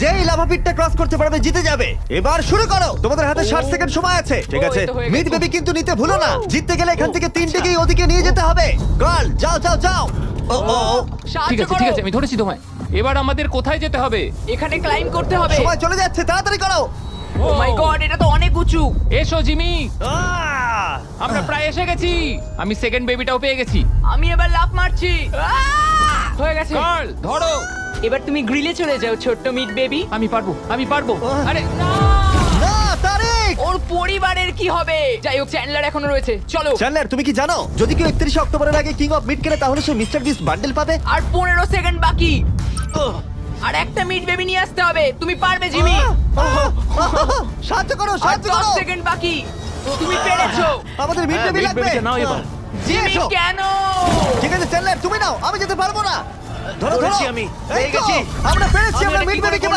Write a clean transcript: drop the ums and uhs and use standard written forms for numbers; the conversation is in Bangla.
যেই লাভা পিটটা ক্রস করতে পারবে জিতে যাবে। এবার শুরু করো, তোমাদের হাতে 60 সেকেন্ড সময় আছে। ঠিক ও, আছে, এই তো হয়ে মিড গেছে। বেবি কিন্তু নিতে ভুলো না। জিততে গেলে এখান থেকে তিনটেকেই ওদিকে নিয়ে যেতে হবে। গার্ল যাও যাও যাও। ও ও ও, ঠিক সাহায্য আছে ঠিক করো। আছে, আমি ধরেছি তোমায়। এবার আমাদের কোথায় যেতে হবে? এখানে ক্লাইম করতে হবে। সময় চলে যাচ্ছে, তাড়াতাড়ি করো। ও মাই গড, এটা তো অনেক উঁচু। এসো জিমি, আহ! আমরা প্রায় এসে গেছি। আমি সেকেন্ড বেবিটাও পেয়ে গেছি। আমি এবার লাফ মারছি। হয়ে গেছে। কার্ল ধরো। এবার তুমি গ্রিলে চলে যাও, ছোট্ট মিট বেবি। আমি পারবো, আমি পারবো। আরে না! না তারিক। ওর পরিবারের কি হবে? যাই হোক, চ্যান্ডলার এখনো রয়েছে। চলো। চ্যান্ডলার তুমি কি জানো যদি কেউ 31 অক্টোবরের আগে কিং অফ মিড কেনে তাহলে সে মিস্টার বিস্ট বান্ডেল পাবে? আর 15 সেকেন্ড বাকি। আর একটা মিট বেবি নিয়ে আসতে হবে। তুমি পারবে জিমি। সাহায্য করো, আর সাহায্য 10 করো। সেকেন্ড বাকি। তুমি পেরেছো। আমাদের মিড হ্যাঁ, বেবি মিড লাগবে। বেবিটা নাও এবার। জিমি এসো। কেন? ঠিক আছে চ্যান্ডলার তুমি নাও, আমি যেতে পারবো না। ধরো ধরো ধরেছি আমি, এই পেয়ে তো, গেছি। আমরা পেরেছি, আমি আমরা এটা মিড কি করে বেবিকে